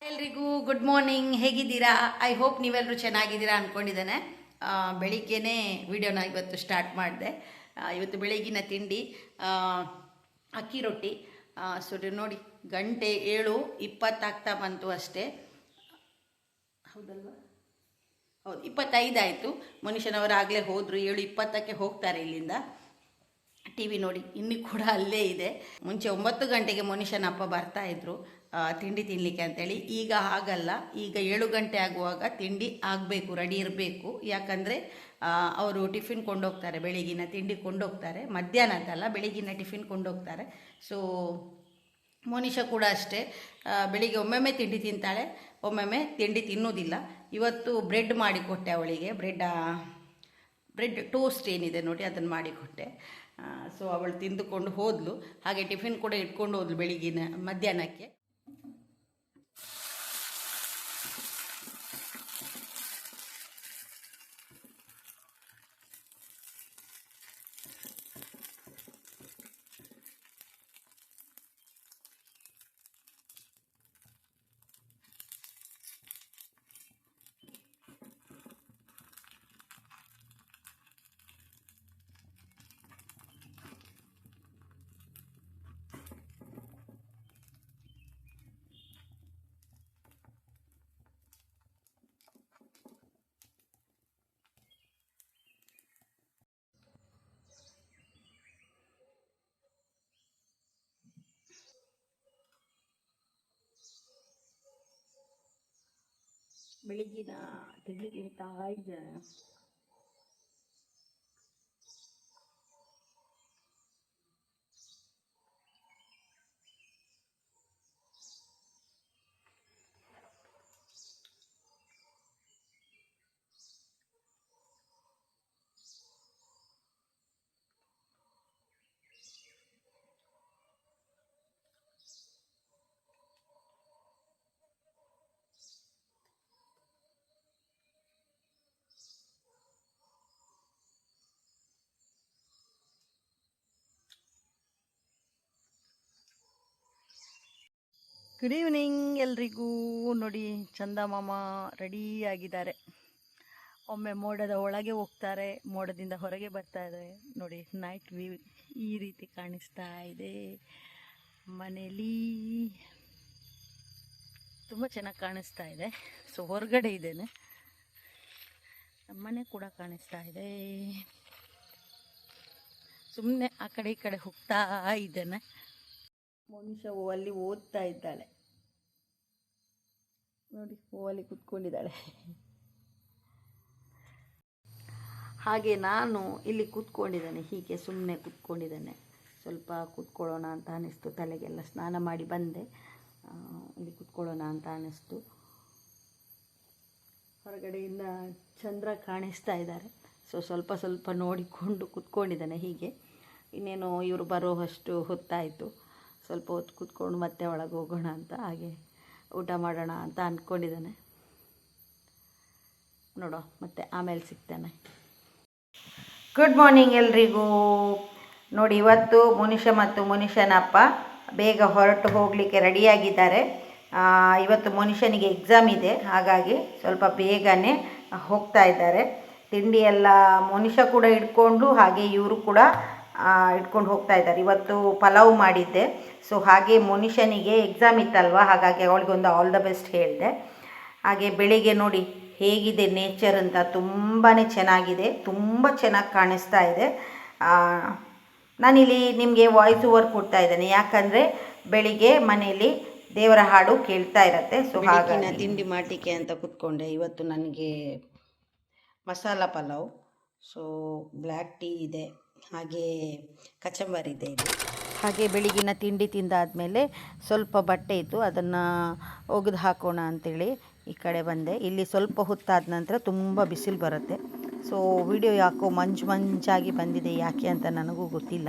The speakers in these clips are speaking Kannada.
ಎಲ್ರಿಗೂ ಗುಡ್ ಮಾರ್ನಿಂಗ್. ಹೇಗಿದ್ದೀರಾ? ಐ ಹೋಪ್ ನೀವೆಲ್ಲರೂ ಚೆನ್ನಾಗಿದ್ದೀರಾ ಅಂದ್ಕೊಂಡಿದ್ದೇನೆ. ಬೆಳಿಗ್ಗೆನೇ ವಿಡಿಯೋನ ಇವತ್ತು ಸ್ಟಾರ್ಟ್ ಮಾಡಿದೆ. ಇವತ್ತು ಬೆಳಗಿನ ತಿಂಡಿ ಅಕ್ಕಿ ರೊಟ್ಟಿ. ಸೊ ನೋಡಿ, ಗಂಟೆ 7:20 ಬಂತು ಅಷ್ಟೇ. ಹೌದಲ್ವಾ? ಹೌದು, 25 ಆಯಿತು. ಮನುಷ್ಯನವರು ಆಗಲೇ ಹೋದರು, 7:20 ಹೋಗ್ತಾರೆ ಇಲ್ಲಿಂದ. ಟಿ ವಿ ನೋಡಿ, ಇನ್ನೂ ಕೂಡ ಅಲ್ಲೇ ಇದೆ. ಮುಂಚೆ 9 ಗಂಟೆಗೆ ಮನುಷ್ಯನ ಅಪ್ಪ ಬರ್ತಾಯಿದ್ರು ತಿಂಡಿ ತಿನ್ನಲಿಕ್ಕೆ ಅಂತೇಳಿ. ಈಗ ಹಾಗಲ್ಲ, ಈಗ 7 ಗಂಟೆ ಆಗುವಾಗ ತಿಂಡಿ ಆಗಬೇಕು, ರೆಡಿ ಇರಬೇಕು. ಯಾಕಂದರೆ ಅವರು ಟಿಫಿನ್ ಕೊಂಡೋಗ್ತಾರೆ, ಬೆಳಗಿನ ತಿಂಡಿ ಕೊಂಡೋಗ್ತಾರೆ. ಮಧ್ಯಾಹ್ನದಲ್ಲ, ಬೆಳಗಿನ ಟಿಫಿನ್ ಕೊಂಡೋಗ್ತಾರೆ. ಸೊ ಮನುಷ್ಯ ಕೂಡ ಅಷ್ಟೇ, ಬೆಳಿಗ್ಗೆ ಒಮ್ಮೊಮ್ಮೆ ತಿಂಡಿ ತಿಂತಾಳೆ, ಒಮ್ಮೊಮ್ಮೆ ತಿಂಡಿ ತಿನ್ನೋದಿಲ್ಲ. ಇವತ್ತು ಬ್ರೆಡ್ ಮಾಡಿಕೊಟ್ಟೆ ಅವಳಿಗೆ. ಬ್ರೆಡ್ ಟೋಸ್ಟ್ ಏನಿದೆ ನೋಡಿ, ಅದನ್ನು ಮಾಡಿಕೊಟ್ಟೆ. ಸೊ ಅವಳು ತಿಂದುಕೊಂಡು ಹೋದಳು. ಹಾಗೆ ಟಿಫಿನ್ ಕೂಡ ಇಟ್ಕೊಂಡು ಹೋದ್ಲು ಬೆಳಿಗ್ಗಿನ ಮಧ್ಯಾಹ್ನಕ್ಕೆ. ಬೆಳಿಗ್ಗಿನ ತಿಂಡಿ ತಿಂತಾ ಇದ್ದೇನೆ. ಗುಡ್ ಈವ್ನಿಂಗ್ ಎಲ್ರಿಗೂ. ನೋಡಿ, ಚಂದಮಾಮ ರೆಡಿಯಾಗಿದ್ದಾರೆ. ಒಮ್ಮೆ ಮೋಡದ ಒಳಗೆ ಹೋಗ್ತಾರೆ, ಮೋಡದಿಂದ ಹೊರಗೆ ಬರ್ತಾ ಇದ್ದಾರೆ. ನೋಡಿ, ನೈಟ್ ವ್ಯೂ ಈ ರೀತಿ ಕಾಣಿಸ್ತಾ ಇದೆ. ಮನೇಲಿ ತುಂಬ ಚೆನ್ನಾಗಿ ಕಾಣಿಸ್ತಾ ಇದೆ. ಸೊ ಹೊರಗಡೆ ಇದ್ದೇನೆ, ನಮ್ಮನೆ ಕೂಡ ಕಾಣಿಸ್ತಾ ಇದೆ. ಸುಮ್ಮನೆ ಆ ಕಡೆ ಈ ಕಡೆ ಹೋಗ್ತಾ ಇದ್ದೇನೆ. ಮನುಷ್ಯ ಅಲ್ಲಿ ಓದ್ತಾ ಇದ್ದಾಳೆ ನೋಡಿ, ಅಲ್ಲಿ ಕೂತ್ಕೊಂಡಿದ್ದಾಳೆ. ಹಾಗೆ ನಾನು ಇಲ್ಲಿ ಕೂತ್ಕೊಂಡಿದ್ದೇನೆ, ಹೀಗೆ ಸುಮ್ಮನೆ ಕೂತ್ಕೊಂಡಿದ್ದೇನೆ. ಸ್ವಲ್ಪ ಕೂತ್ಕೊಳ್ಳೋಣ ಅಂತ ಅನ್ನಿಸ್ತು, ತಲೆಗೆಲ್ಲ ಸ್ನಾನ ಮಾಡಿ ಬಂದೆ, ಇಲ್ಲಿ ಕೂತ್ಕೊಳ್ಳೋಣ ಅಂತ ಅನ್ನಿಸ್ತು. ಹೊರಗಡೆಯಿಂದ ಚಂದ್ರ ಕಾಣಿಸ್ತಾ ಇದ್ದಾರೆ. ಸೊ ಸ್ವಲ್ಪ ಸ್ವಲ್ಪ ನೋಡಿಕೊಂಡು ಕೂತ್ಕೊಂಡಿದ್ದಾನೆ ಹೀಗೆ. ಇನ್ನೇನು ಇವರು ಬರೋಷ್ಟು ಹೊತ್ತಾಯಿತು, ಸ್ವಲ್ಪ ಹೊತ್ತು ಕೂತ್ಕೊಂಡು ಮತ್ತೆ ಒಳಗೆ ಹೋಗೋಣ ಅಂತ, ಹಾಗೆ ಊಟ ಮಾಡೋಣ ಅಂತ ಅಂದ್ಕೊಂಡಿದ್ದಾನೆ. ನೋಡೋ, ಮತ್ತೆ ಆಮೇಲೆ ಸಿಗ್ತಾನೆ. ಗುಡ್ ಮಾರ್ನಿಂಗ್ ಎಲ್ರಿಗೂ. ನೋಡಿ, ಇವತ್ತು ಮನುಷ್ಯ ಮತ್ತು ಮನುಷ್ಯನಪ್ಪ ಬೇಗ ಹೊರಟು ಹೋಗಲಿಕ್ಕೆ ರೆಡಿಯಾಗಿದ್ದಾರೆ. ಇವತ್ತು ಮನುಷ್ಯನಿಗೆ ಎಕ್ಸಾಮ್ ಇದೆ, ಹಾಗಾಗಿ ಸ್ವಲ್ಪ ಬೇಗನೆ ಹೋಗ್ತಾ ಇದ್ದಾರೆ. ತಿಂಡಿ ಎಲ್ಲ ಮನುಷ್ಯ ಕೂಡ ಇಟ್ಕೊಂಡು, ಹಾಗೆ ಇವರು ಕೂಡ ಇಟ್ಕೊಂಡು ಹೋಗ್ತಾ ಇದ್ದಾರೆ. ಇವತ್ತು ಪಲಾವ್ ಮಾಡಿದ್ದೆ. ಸೊ ಹಾಗೆ ಮನುಷ್ಯನಿಗೆ ಎಕ್ಸಾಮ್ ಇತ್ತಲ್ವ, ಹಾಗಾಗಿ ಅವಳಿಗೊಂದು ಆಲ್ ದ ಬೆಸ್ಟ್ ಹೇಳಿದೆ. ಹಾಗೆ ಬೆಳಿಗ್ಗೆ ನೋಡಿ ಹೇಗಿದೆ ನೇಚರ್ ಅಂತ, ತುಂಬಾ ಚೆನ್ನಾಗಿದೆ, ತುಂಬ ಚೆನ್ನಾಗಿ ಕಾಣಿಸ್ತಾ ಇದೆ. ನಾನಿಲ್ಲಿ ನಿಮಗೆ ವಾಯ್ಸ್ ಓವರ್ ಕೊಡ್ತಾ ಇದ್ದೇನೆ, ಯಾಕಂದರೆ ಬೆಳಿಗ್ಗೆ ಮನೆಯಲ್ಲಿ ದೇವರ ಹಾಡು ಕೇಳ್ತಾ ಇರತ್ತೆ. ಸೊ ಹಾಗೆ ತಿಂಡಿ ಮಾಡಲಿಕ್ಕೆ ಅಂತ ಕೂತ್ಕೊಂಡೆ. ಇವತ್ತು ನನಗೆ masala pulao, so black tea ಇದೆ, ಹಾಗೆ ಕಚಂಬರಿ ಇದೆ ಇಲ್ಲಿ. ಹಾಗೆ ಬೆಳಗಿನ ತಿಂಡಿ ತಿಂದಾದಮೇಲೆ ಸ್ವಲ್ಪ ಬಟ್ಟೆ ಇತ್ತು, ಅದನ್ನು ಒಗೆದು ಹಾಕೋಣ ಅಂಥೇಳಿ ಈ ಕಡೆ ಬಂದೆ. ಇಲ್ಲಿ ಸ್ವಲ್ಪ ಹೊತ್ತಾದ ನಂತರ ತುಂಬ ಬಿಸಿಲು ಬರುತ್ತೆ. ಸೊ ವಿಡಿಯೋ ಯಾಕೋ ಮಂಜಾಗಿ ಬಂದಿದೆ, ಯಾಕೆ ಅಂತ ನನಗೂ ಗೊತ್ತಿಲ್ಲ.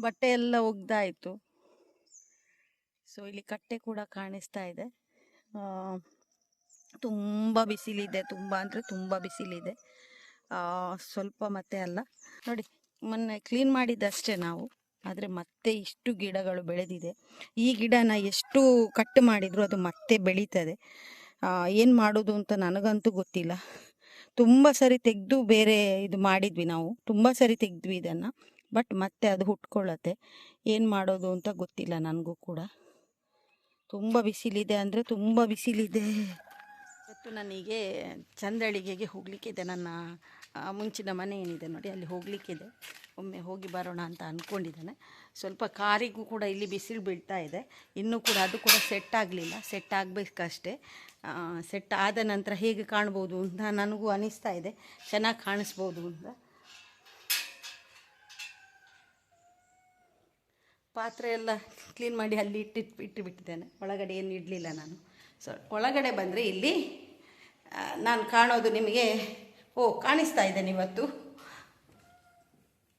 ಬಟ್ಟೆ ಎಲ್ಲ ಒಗ್ದಾಯಿತು. ಸೊ ಇಲ್ಲಿ ಕಟ್ಟೆ ಕೂಡ ಕಾಣಿಸ್ತಾ ಇದೆ. ತುಂಬ ಬಿಸಿಲಿದೆ, ತುಂಬ ಅಂದರೆ ತುಂಬ ಬಿಸಿಲಿದೆ. ಸ್ವಲ್ಪ ಮತ್ತೆ ಅಲ್ಲ ನೋಡಿ, ಮೊನ್ನೆ ಕ್ಲೀನ್ ಮಾಡಿದ್ದಷ್ಟೇ ನಾವು, ಆದರೆ ಮತ್ತೆ ಇಷ್ಟು ಗಿಡಗಳು ಬೆಳೆದಿದೆ. ಈ ಗಿಡನ ಎಷ್ಟು ಕಟ್ ಮಾಡಿದರೂ ಅದು ಮತ್ತೆ ಬೆಳೀತದೆ. ಏನು ಮಾಡೋದು ಅಂತ ನನಗಂತೂ ಗೊತ್ತಿಲ್ಲ. ತುಂಬ ಸರಿ ತೆಗೆದು ಬೇರೆ ಇದು ಮಾಡಿದ್ವಿ ನಾವು, ತುಂಬ ಸರಿ ತೆಗೆದ್ವಿ ಇದನ್ನು, ಬಟ್ ಮತ್ತೆ ಅದು ಹುಟ್ಕೊಳ್ಳುತ್ತೆ. ಏನು ಮಾಡೋದು ಅಂತ ಗೊತ್ತಿಲ್ಲ ನನಗೂ ಕೂಡ. ತುಂಬ ಬಿಸಿಲಿದೆ ಅಂದರೆ ತುಂಬ ಬಿಸಿಲಿದೆ. ಇವತ್ತು ನನಗೆ ಚಂದಳಿಗೆಗೆ ಹೋಗಲಿಕ್ಕಿದೆ. ನನ್ನ ಮುಂಚಿನ ಮನೆ ಏನಿದೆ ನೋಡಿ, ಅಲ್ಲಿ ಹೋಗಲಿಕ್ಕಿದೆ. ಒಮ್ಮೆ ಹೋಗಿ ಬರೋಣ ಅಂತ ಅಂದ್ಕೊಂಡಿದ್ದೇನೆ. ಸ್ವಲ್ಪ ಕಾರಿಗೂ ಕೂಡ ಇಲ್ಲಿ ಬಿಸಿಲು ಬೀಳ್ತಾ ಇದೆ. ಇನ್ನೂ ಕೂಡ ಅದು ಕೂಡ ಸೆಟ್ ಆಗಲಿಲ್ಲ, ಸೆಟ್ ಆಗಬೇಕಷ್ಟೇ. ಸೆಟ್ ಆದ ನಂತರ ಹೇಗೆ ಕಾಣ್ಬೋದು ಅಂತ ನನಗೂ ಅನಿಸ್ತಾ ಇದೆ, ಚೆನ್ನಾಗಿ ಕಾಣಿಸ್ಬೋದು ಅಂತ. ಪಾತ್ರೆ ಎಲ್ಲ ಕ್ಲೀನ್ ಮಾಡಿ ಅಲ್ಲಿ ಇಟ್ಟುಬಿಟ್ಟಿದ್ದೇನೆ. ಒಳಗಡೆ ಏನು ಇಡಲಿಲ್ಲ ನಾನು. ಸೊ ಒಳಗಡೆ ಬಂದರೆ ಇಲ್ಲಿ ನಾನು ಕಾಣೋದು ನಿಮಗೆ, ಕಾಣಿಸ್ತಾ ಇದ್ದೇನೆ ಇವತ್ತು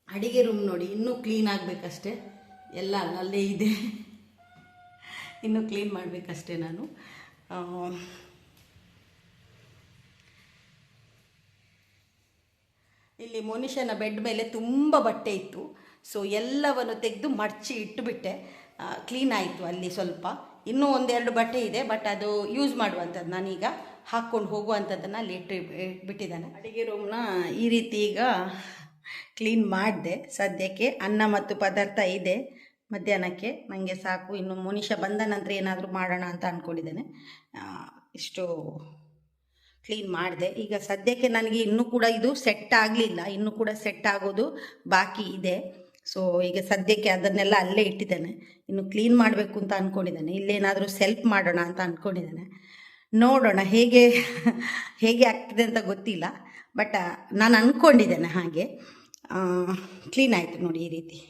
ಅಡಿಗೆ ರೂಮ್ ನೋಡಿ. ಇನ್ನೂ ಕ್ಲೀನ್ ಆಗಬೇಕಷ್ಟೇ, ಎಲ್ಲ ಅಲ್ಲೇ ಇದೆ, ಇನ್ನೂ ಕ್ಲೀನ್ ಮಾಡಬೇಕಷ್ಟೇ ನಾನು. ಇಲ್ಲಿ ಮನುಷ್ಯನ ಬೆಡ್ ಮೇಲೆ ತುಂಬ ಬಟ್ಟೆ ಇತ್ತು. ಸೊ ಎಲ್ಲವನ್ನು ತೆಗೆದು ಮಡಚಿ ಇಟ್ಟುಬಿಟ್ಟೆ. ಕ್ಲೀನ್ ಆಯಿತು ಅಲ್ಲಿ ಸ್ವಲ್ಪ. ಇನ್ನೂ ಒಂದೆರಡು ಬಟ್ಟೆ ಇದೆ, ಬಟ್ ಅದು ಯೂಸ್ ಮಾಡುವಂಥದ್ದು, ನಾನೀಗ ಹಾಕ್ಕೊಂಡು ಹೋಗುವಂಥದ್ದನ್ನು ಅಲ್ಲಿ ಬಿಟ್ಟಿದ್ದಾನೆ. ಅಡುಗೆ ರೂಮ್ನ ಈ ರೀತಿ ಈಗ ಕ್ಲೀನ್ ಮಾಡಿದೆ. ಸದ್ಯಕ್ಕೆ ಅನ್ನ ಮತ್ತು ಪದಾರ್ಥ ಇದೆ ಮಧ್ಯಾಹ್ನಕ್ಕೆ, ನನಗೆ ಸಾಕು. ಇನ್ನು ಮನುಷ್ಯ ಬಂದ ನಂತರ ಏನಾದರೂ ಮಾಡೋಣ ಅಂತ ಅಂದ್ಕೊಂಡಿದ್ದೇನೆ. ಇಷ್ಟು ಕ್ಲೀನ್ ಮಾಡಿದೆ. ಈಗ ಸದ್ಯಕ್ಕೆ ನನಗೆ ಇನ್ನೂ ಕೂಡ ಇದು ಸೆಟ್ ಆಗಲಿಲ್ಲ, ಇನ್ನೂ ಕೂಡ ಸೆಟ್ ಆಗೋದು ಬಾಕಿ ಇದೆ. ಸೊ ಈಗ ಸದ್ಯಕ್ಕೆ ಅದನ್ನೆಲ್ಲ ಅಲ್ಲೇ ಇಟ್ಟಿದ್ದೇನೆ. ಇನ್ನು ಕ್ಲೀನ್ ಮಾಡಬೇಕು ಅಂತ ಅಂದ್ಕೊಂಡಿದ್ದೇನೆ. ಇಲ್ಲೇನಾದರೂ ಸೆಲ್ಫ್ ಮಾಡೋಣ ಅಂತ ಅಂದ್ಕೊಂಡಿದ್ದೇನೆ. ನೋಡೋಣ ಹೇಗೆ ಹೇಗೆ ಆಗ್ತದೆ ಅಂತ ಗೊತ್ತಿಲ್ಲ, ಬಟ್ ನಾನು ಅಂದ್ಕೊಂಡಿದ್ದೇನೆ ಹಾಗೆ. ಕ್ಲೀನ್ ಆಯಿತು ನೋಡಿ ಈ ರೀತಿ.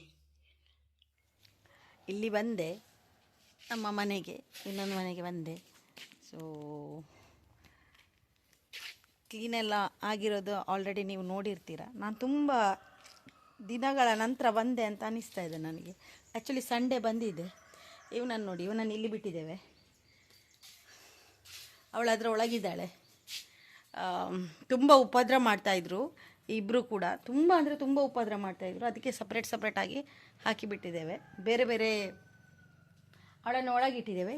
ಇಲ್ಲಿ ಬಂದೆ, ನಮ್ಮ ಮನೆಗೆ, ಇನ್ನೊಂದು ಮನೆಗೆ ಬಂದೆ. ಸೊ ಕ್ಲೀನೆಲ್ಲ ಆಗಿರೋದು ಆಲ್ರೆಡಿ ನೀವು ನೋಡಿರ್ತೀರ. ನಾನು ತುಂಬ ದಿನಗಳ ನಂತರ ಬಂದೆ ಅಂತ ಅನ್ನಿಸ್ತಾ ಇದೆ ನನಗೆ. ಆ್ಯಕ್ಚುಲಿ ಸಂಡೇ ಬಂದಿದ್ದೆ. ಇವನನ್ನು ನೋಡಿ, ಇವನನ್ನು ಇಲ್ಲಿ ಬಿಟ್ಟಿದ್ದೇವೆ. ಅವಳು ಅದರ ಒಳಗಿದ್ದಾಳೆ. ತುಂಬ ಉಪದ್ರ ಮಾಡ್ತಾಯಿದ್ರು ಇಬ್ಬರು ಕೂಡ, ತುಂಬ ಅಂದರೆ ತುಂಬ ಉಪದ್ರ ಮಾಡ್ತಾಯಿದ್ರು. ಅದಕ್ಕೆ ಸಪ್ರೇಟಾಗಿ ಹಾಕಿಬಿಟ್ಟಿದ್ದೇವೆ. ಬೇರೆ ಬೇರೆ ಅವಳನ್ನು ಒಳಗಿಟ್ಟಿದ್ದೇವೆ,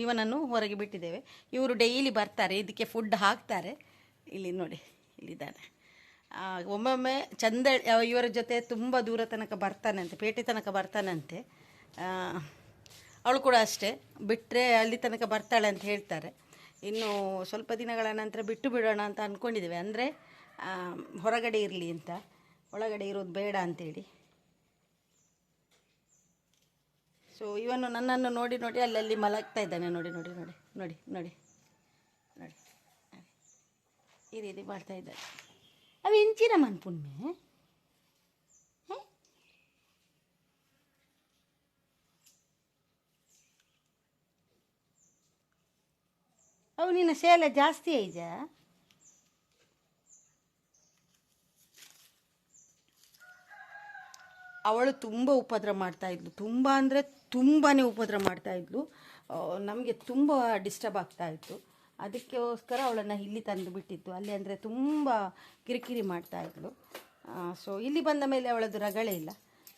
ಇವನನ್ನು ಹೊರಗೆ ಬಿಟ್ಟಿದ್ದೇವೆ. ಇವರು ಡೈಲಿ ಬರ್ತಾರೆ, ಇದಕ್ಕೆ ಫುಡ್ ಹಾಕ್ತಾರೆ. ಇಲ್ಲಿ ನೋಡಿ, ಇಲ್ಲಿದ್ದಾನೆ. ಒಮ್ಮೊಮ್ಮೆ ಇವರ ಜೊತೆ ತುಂಬ ದೂರ ತನಕ ಬರ್ತಾನಂತೆ, ಪೇಟೆ ತನಕ ಬರ್ತಾನಂತೆ. ಅವಳು ಕೂಡ ಅಷ್ಟೇ, ಬಿಟ್ಟರೆ ಅಲ್ಲಿ ತನಕ ಬರ್ತಾಳೆ ಅಂತ ಹೇಳ್ತಾರೆ. ಇನ್ನು ಸ್ವಲ್ಪ ದಿನಗಳ ನಂತರ ಬಿಟ್ಟು ಬಿಡೋಣ ಅಂತ ಅಂದ್ಕೊಂಡಿದ್ದೇವೆ. ಅಂದರೆ ಹೊರಗಡೆ ಇರಲಿ ಅಂತ, ಒಳಗಡೆ ಇರೋದು ಬೇಡ ಅಂತೇಳಿ. ಸೊ ಇವನು ನನ್ನನ್ನು ನೋಡಿ ನೋಡಿ ಅಲ್ಲಲ್ಲಿ ಮಲಗ್ತಾ ಇದ್ದಾನೆ. ನೋಡಿ ನೋಡಿ ನೋಡಿ ನೋಡಿ ನೋಡಿ ನೋಡಿ ಈ ರೀತಿ ಮಾಡ್ತಾ ಇದ್ದಾನೆ. ಅವು ಇಂಚಿನ ಮನ್ಪುಣ್ಣೆ ಅವು ನಿನ್ನ ಶೇಲ ಜಾಸ್ತಿ ಐಜ. ಅವಳು ತುಂಬ ಉಪದ್ರ ಮಾಡ್ತಾಯಿದ್ಲು, ತುಂಬ ಅಂದರೆ ತುಂಬಾ ಉಪದ್ರ ಮಾಡ್ತಾಯಿದ್ಲು. ನಮಗೆ ತುಂಬ ಡಿಸ್ಟರ್ಬ್ ಆಗ್ತಾಯಿತ್ತು. ಅದಕ್ಕೋಸ್ಕರ ಅವಳನ್ನು ಇಲ್ಲಿ ತಂದು ಬಿಟ್ಟಿತ್ತು. ಅಲ್ಲಿ ಅಂದರೆ ತುಂಬ ಕಿರಿಕಿರಿ ಮಾಡ್ತಾಯಿದ್ಲು. ಸೊ ಇಲ್ಲಿ ಬಂದ ಮೇಲೆ ಅವಳದ್ದು ರಗಳೆ ಇಲ್ಲ.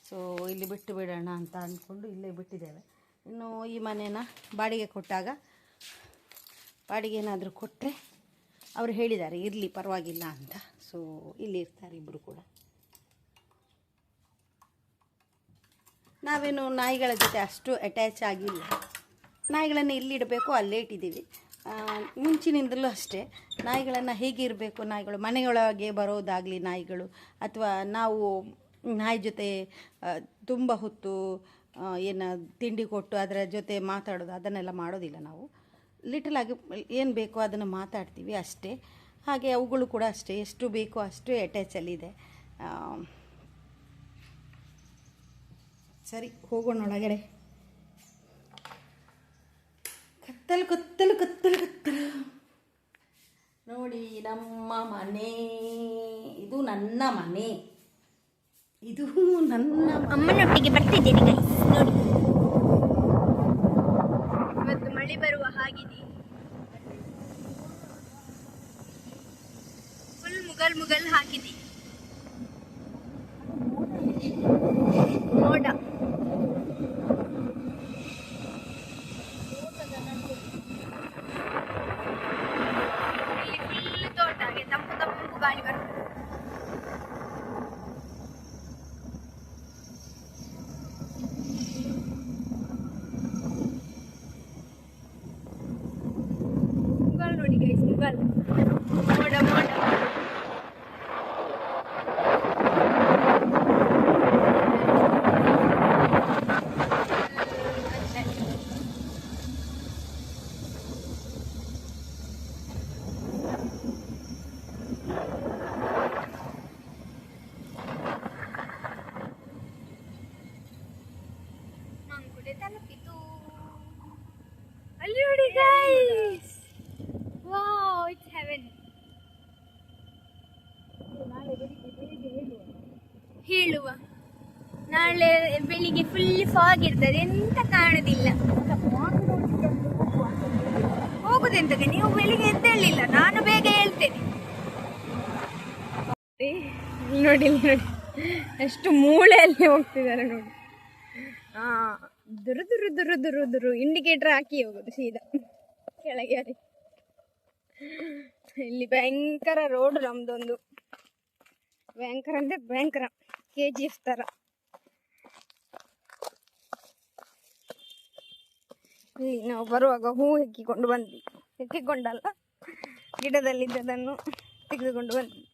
ಸೊ ಇಲ್ಲಿ ಬಿಟ್ಟು ಬಿಡೋಣ ಅಂತ ಅಂದ್ಕೊಂಡು ಇಲ್ಲೇ ಬಿಟ್ಟಿದ್ದೇವೆ. ಇನ್ನು ಈ ಮನೇನ ಬಾಡಿಗೆ ಕೊಟ್ಟಾಗ, ಬಾಡಿಗೆ ಏನಾದರೂ ಕೊಟ್ಟರೆ ಅವರು ಹೇಳಿದ್ದಾರೆ ಇರಲಿ ಪರವಾಗಿಲ್ಲ ಅಂತ. ಸೊ ಇಲ್ಲಿ ಇರ್ತಾರೆ ಇಬ್ಬರು ಕೂಡ. ನಾವೇನು ನಾಯಿಗಳ ಜೊತೆ ಅಷ್ಟು ಅಟ್ಯಾಚ್ ಆಗಿಲ್ಲ. ನಾಯಿಗಳನ್ನು ಎಲ್ಲಿಡಬೇಕು ಅಲ್ಲೇ ಇಟ್ಟಿದ್ದೀವಿ. ಮುಂಚಿನಿಂದಲೂ ಅಷ್ಟೇ ನಾಯಿಗಳನ್ನು ಹೇಗೆ ಇರಬೇಕು, ನಾಯಿಗಳು ಮನೆಯೊಳಗೆ ಬರೋದಾಗಲಿ ನಾಯಿಗಳು, ಅಥವಾ ನಾವು ನಾಯಿ ಜೊತೆ ತುಂಬ ಹೊತ್ತು ಏನು ತಿಂಡಿ ಕೊಟ್ಟು ಅದರ ಜೊತೆ ಮಾತಾಡೋದು ಅದನ್ನೆಲ್ಲ ಮಾಡೋದಿಲ್ಲ ನಾವು. ಲಿಟಲಾಗಿ ಏನು ಬೇಕೋ ಅದನ್ನು ಮಾತಾಡ್ತೀವಿ ಅಷ್ಟೇ. ಹಾಗೆ ಅವುಗಳು ಕೂಡ ಅಷ್ಟೇ, ಎಷ್ಟು ಬೇಕೋ ಅಷ್ಟೇ ಅಟ್ಯಾಚಲ್ಲಿದೆ. ಸರಿ, ಹೋಗೋಣ ಒಳಗಡೆ. ಕತ್ತಲು ಕತ್ತಲು ಕತ್ತಲು ಕತ್ತಲು. ನೋಡಿ ನಮ್ಮ ಮನೆ, ಇದು ನನ್ನ ಮನೆ. ಇದು ನನ್ನ ಅಮ್ಮನೊಟ್ಟಿಗೆ ಬರ್ತಿದ್ದೇನೆ ಗೈಸ್ ನೋಡಿ. ಇವತ್ತು ಮಳೆ ಬರುವ ಹಾಗಿದೆ. ಫುಲ್ ಮುಗಲ್ ಹಾಕಿದೆ ನೋಡ. ಇಲ್ಲಿ ಫುಲ್ ತೋಟ ಹಾಗೆ ತಂಪು ತಂಪು ಗಾಳಿ ಬರ್ತದೆ. ನೋಡಿ ಗೈಸ್ ಮುಗಲ್ ಮೋಡ ಮೋಡ. ಮಂಗುಡೆ ತಲುಪಿತು. ಅಲ್ಲಿ ನೋಡಿ ಗೈಸ್, ವಾವ್ ಇಟ್ಸ್ ಹೆವೆನ್. ಹೇಳುವ ನಾಳೆ ಬೆಳಿಗ್ಗೆ ಫುಲ್ ಫಾಗ್ ಇರ್ತದೆ, ಎಂತ ಕಾಣುದಿಲ್ಲ. ಹೋಗುದೆಂತಕ್ಕೆ, ನೀವು ಬೆಳಿಗ್ಗೆ ಎದ್ದೇಳಿಲ್ಲ, ನಾನು ಬೇಗ ಹೇಳ್ತೇನೆ. ನೋಡಿ ನೋಡಿ ಎಷ್ಟು ಮೂಳೆಯಲ್ಲಿ ಹೋಗ್ತಿದ್ದಾರೆ ನೋಡಿ. ದುರು ದುರು ದುರು ದುರು ದುರು ಇಂಡಿಕೇಟರ್ ಹಾಕಿ ಹೋಗೋದು ಸೀದಾ ಕೆಳಗೆ. ಇಲ್ಲಿ ಭಯಂಕರ ರೋಡ್ ನಮ್ದೊಂದು, ಭಯಂಕರ ಅಂದ್ರೆ ಭಯಂಕರ, KGF ತರ. ಇಲ್ಲಿ ನಾವು ಬರುವಾಗ ಹೂ ಹೆಕ್ಕಿಕೊಂಡು ಬಂದ್ವಿ, ಹೆಕ್ಕಿಕೊಂಡಲ್ಲ ಗಿಡದಲ್ಲಿದ್ದದನ್ನು ತೆಗೆದುಕೊಂಡು ಬಂದ್ವಿ,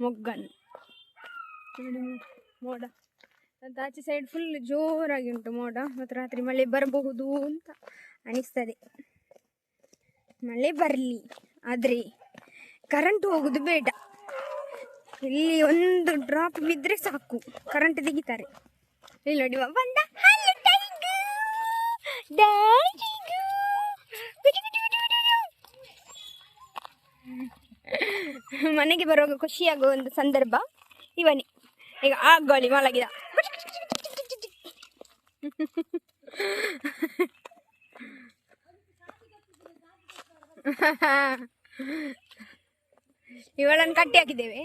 ಮೊಗ್ಗನ್ನು. ಮೋಡ ಮತ್ತು ಆಚೆ ಸೈಡ್ ಫುಲ್ ಜೋರಾಗಿ ಉಂಟು ಮೋಡ, ಮತ್ತು ರಾತ್ರಿ ಮಳೆ ಬರಬಹುದು ಅಂತ ಅನಿಸ್ತದೆ. ಮಳೆ ಬರಲಿ, ಆದರೆ ಕರೆಂಟ್ ಹೋಗುದು ಬೇಡ. ಇಲ್ಲಿ ಒಂದು ಡ್ರಾಪ್ ಬಿದ್ದರೆ ಸಾಕು, ಕರೆಂಟ್ ತೆಗಿತಾರೆ. ಇಲ್ಲಿ ನೋಡಿ ಬಂದ ಮನೆಗೆ ಬರುವಾಗ ಖುಷಿಯಾಗುವ ಒಂದು ಸಂದರ್ಭ ಇವನೇ. ಈಗ ಆ ಗಾಳಿ ಮಲಗಿದ. ಇವಳನ್ನು ಕಟ್ಟಿ ಹಾಕಿದ್ದೇವೆ.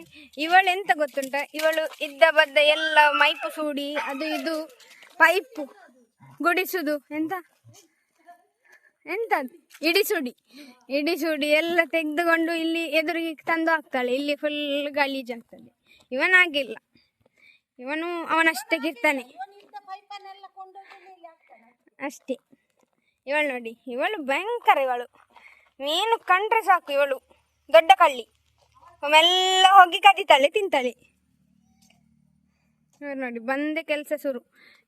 ಇವಳು ಎಂತ ಗೊತ್ತುಂಟ, ಇವಳು ಇದ್ದ ಬದ್ದ ಎಲ್ಲ ಮೈಪು ಸೂಡಿ ಅದು ಇದು ಪೈಪು ಗುಡಿಸುದು ಎಂತ ಇಡಿಸುಡಿ ಎಲ್ಲ ತೆಗೆದುಕೊಂಡು ಇಲ್ಲಿ ಎದುರಿಗೆ ತಂದು ಹಾಕ್ತಾಳೆ. ಇಲ್ಲಿ ಫುಲ್ ಗಲೀಜಾಗ್ತದೆ. ಇವನಾಗಿಲ್ಲ, ಇವನು ಅವನಷ್ಟಕ್ಕೆ ಇರ್ತಾನೆ ಅಷ್ಟೇ. ಇವಳು ನೋಡಿ, ಇವಳು ಭಯಂಕರ. ಇವಳು ಮೀನು ಕಂಡ್ರೆ ಸಾಕು, ಇವಳು ದೊಡ್ಡ ಕಳ್ಳಿ. ಒಮ್ಮೆಲ್ಲ ಹೋಗಿ ಕದಿತಾಳೆ, ತಿಂತಾಳೆ. ನೋಡಿ ಬಂದೆ ಕೆಲಸ ಶುರು.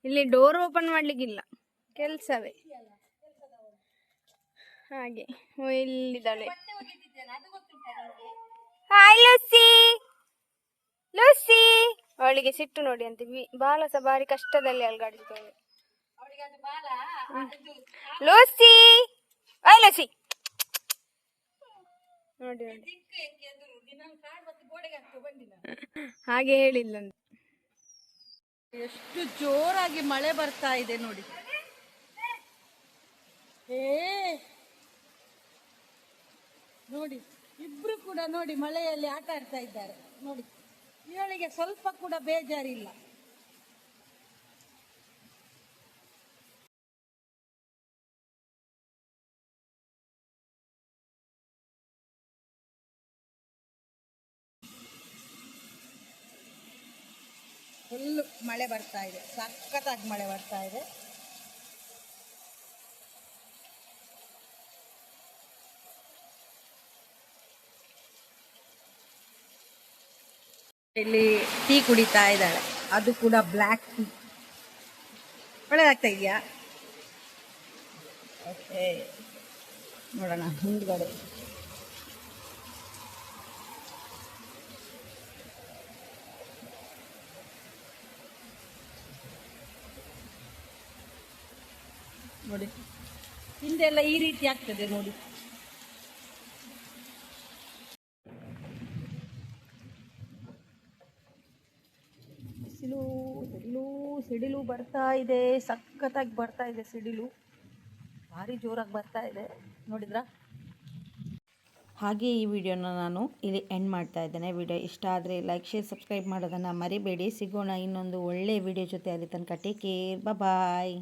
ಇಲ್ಲಿ ಡೋರ್ ಓಪನ್ ಮಾಡ್ಲಿಕ್ಕಿಲ್ಲ, ಕೆಲಸವೇ ಹಾಗೆ. ಇಲ್ಲಿದ್ದಾಳೆ. Hi Lucy, Lucy. ಅವಳಿಗೆ ಸಿಟ್ಟು ನೋಡಿ ಅಂತ, ಬಾಲ ಸಹ ಬಾರಿ ಕಷ್ಟದಲ್ಲಿ ಅಲ್ಗಾಡಿದ್ದಾಳೆ. Lucy, hi Lucy. ನೋಡಿ ನೋಡಿ ಹಾಗೆ ಹೇಳಿಲ್ಲ. ಎಷ್ಟು ಜೋರಾಗಿ ಮಳೆ ಬರ್ತಾ ಇದೆ ನೋಡಿ. ನೋಡಿ ಇಬ್ರು ಕೂಡ ನೋಡಿ ಮಳೆಯಲ್ಲಿ ಆಟ ಆಡ್ತಾ ಇದ್ದಾರೆ ನೋಡಿ. ಇವಳಿಗೆ ಸ್ವಲ್ಪ ಕೂಡ ಬೇಜಾರಿಲ್ಲ. ಫುಲ್ಲು ಮಳೆ ಬರ್ತಾ ಇದೆ, ಸಖತ್ತಾಗಿ ಮಳೆ ಬರ್ತಾ ಇದೆ. ಇಲ್ಲಿ ಟೀ ಕುಡಿತಾ ಇದ್ದಾಳೆ, ಅದು ಕೂಡ ಬ್ಲ್ಯಾಕ್ ಟೀ. ಒಳ್ಳೆದಾಗ್ತಾ ಇದೆಯಾ? ಓಕೆ, ನೋಡೋಣ ಹಿಂದ್ಗಡೆ. ನೋಡಿ ಹಿಂದೆಲ್ಲ ಈ ರೀತಿ ಆಗ್ತದೆ ನೋಡಿ. ಬಿಸಿಲು ಸಿಡಿಲು ಬರ್ತಾ ಇದೆ, ಸಖತ್ತಾಗಿ ಬರ್ತಾ ಇದೆ ಸಿಡಿಲು, ಭಾರಿ ಜೋರಾಗಿ ಬರ್ತಾ ಇದೆ ನೋಡಿದ್ರಾ. ಹಾಗೆ ಈ ವಿಡಿಯೋನ ನಾನು ಇಲ್ಲಿ ಎಂಡ್ ಮಾಡ್ತಾ ಇದ್ದೇನೆ. ವಿಡಿಯೋ ಇಷ್ಟ ಆದರೆ ಲೈಕ್, ಶೇರ್, ಸಬ್ಸ್ಕ್ರೈಬ್ ಮಾಡೋದನ್ನು ಮರಿಬೇಡಿ. ಸಿಗೋಣ ಇನ್ನೊಂದು ಒಳ್ಳೆಯ ವಿಡಿಯೋ ಜೊತೆ. ಅಲ್ಲಿ ತನಕ ಟೇಕ್ ಕೇರ್, ಬಾಯ್.